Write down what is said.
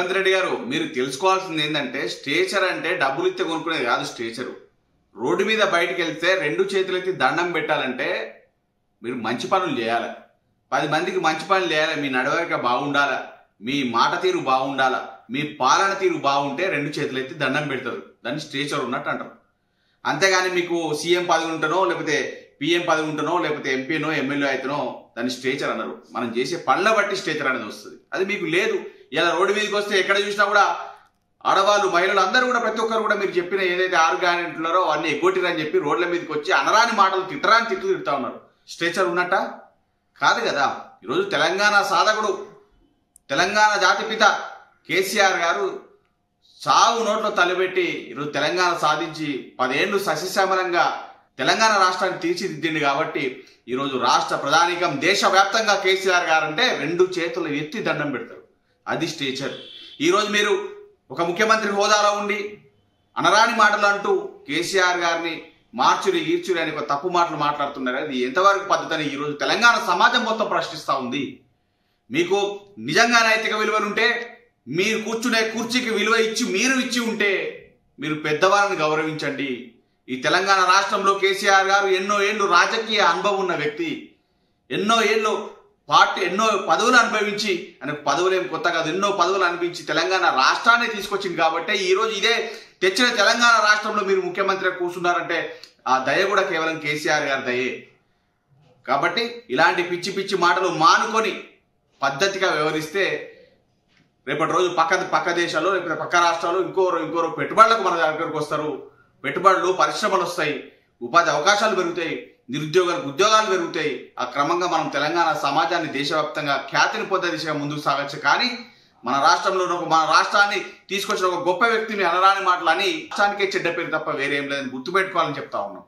రేవంత్ రెడ్డి గారు మీరు తెలుసుకోవాల్సింది ఏంటంటే స్టేచర్ అంటే డబ్బులు ఇస్తే కొనుక్కునేది కాదు. స్టేచరు రోడ్డు మీద బయటికి వెళ్తే రెండు చేతులెత్తి దండం పెట్టాలంటే మీరు మంచి పనులు చేయాలి, 10 మందికి మంచి పనులు చేయాలి, మీ నడవడిక బాగుండాలా, మీ మాట తీరు బాగుండాలా, మీ పాలన తీరు బాగుంటే రెండు చేతులెత్తి దండం పెడతారు. దాన్ని స్టేచర్ ఉన్నట్టు అంటారు. అంతేగాని మీకు సీఎం పదవి ఉంటనో లేకపోతే పిఎం పదవి ఉంటనో లేకపోతే ఎంపీనో ఎమ్మెల్యే అయితేనో దాన్ని స్టేచర్ అన్నారు. మనం చేసే పనుల బట్టి స్టేచర్ అనేది వస్తుంది. అది మీకు లేదు. ఇలా రోడ్డు మీదకి వస్తే ఎక్కడ చూసినా కూడా ఆడవాళ్ళు మహిళలు అందరూ కూడా ప్రతి ఒక్కరు కూడా మీరు చెప్పిన ఏదైతే 6 గ్యారెంటీలున్నారో అవన్నీ ఎగ్గొట్టిరని చెప్పి రోడ్ల మీదకి వచ్చి అనరాని మాటలు తిట్టరాని తిట్లు తిడతా ఉన్నారు. స్టేచర్ ఉన్నట్ట కాదు కదా. ఈరోజు తెలంగాణ సాధకుడు, తెలంగాణ జాతిపిత కేసీఆర్ గారు సాగు నోట్లో తలబెట్టి ఈరోజు తెలంగాణ సాధించి 10 ఏళ్లు సస్యశ్యామలంగా తెలంగాణ రాష్ట్రాన్ని తీర్చిదిద్దింది. కాబట్టి ఈరోజు రాష్ట్ర ప్రధానికం దేశవ్యాప్తంగా కేసీఆర్ గారు అంటే రెండు చేతులు ఎత్తి దండం పెడతారు. అది స్టేచర్. ఈరోజు మీరు ఒక ముఖ్యమంత్రి హోదాలో ఉండి అనరాని మాటలు అంటూ కేసీఆర్ గారిని మార్చురి ఈర్చురి అని ఒక తప్పు మాటలు మాట్లాడుతున్నారు. అది ఎంతవరకు పద్ధతి ఈరోజు తెలంగాణ సమాజం మొత్తం ప్రశ్నిస్తూ ఉంది. మీకు నిజంగా నైతిక విలువలుంటే మీరు కూర్చునే కుర్చీకి విలువ ఇచ్చి ఇచ్చి ఉంటే మీరు పెద్దవాళ్ళని గౌరవించండి. ఈ తెలంగాణ రాష్ట్రంలో కేసీఆర్ గారు ఎన్నో ఏళ్ళు రాజకీయ అనుభవం ఉన్న వ్యక్తి, ఎన్నో ఏళ్ళు ఎన్నో పదవులు అనుభవించి, ఆయనకు పదవులు ఏం కొత్త కాదు, ఎన్నో పదవులు అనిపించి తెలంగాణ రాష్ట్రాన్ని తీసుకొచ్చింది. కాబట్టి ఈరోజు ఇదే తెచ్చిన తెలంగాణ రాష్ట్రంలో మీరు ముఖ్యమంత్రిగా కూర్చున్నారంటే ఆ దయ కూడా కేవలం కేసీఆర్ గారి దయే. కాబట్టి ఇలాంటి పిచ్చి పిచ్చి మాటలు మానుకొని పద్ధతిగా వ్యవహరిస్తే రేపటి రోజు పక్క దేశాల్లో లేకపోతే పక్క రాష్ట్రాల్లో ఇంకోరు పెట్టుబడులకు మన దగ్గరకు వస్తారు. పెట్టుబడులు, పరిశ్రమలు వస్తాయి, ఉపాధి అవకాశాలు పెరుగుతాయి, నిరుద్యోగాలకు ఉద్యోగాలు పెరుగుతాయి. ఆ క్రమంగా మనం తెలంగాణ సమాజాన్ని దేశవ్యాప్తంగా ఖ్యాతిని పొందే దిశగా ముందుకు సాగచ్చు. కానీ మన రాష్ట్రాన్ని తీసుకొచ్చిన ఒక గొప్ప వ్యక్తిని అనరాని మాటలు అని రాష్ట్రానికే చెడ్డ పేరు తప్ప వేరేం లేదని గుర్తుపెట్టుకోవాలని చెప్తా ఉన్నాం.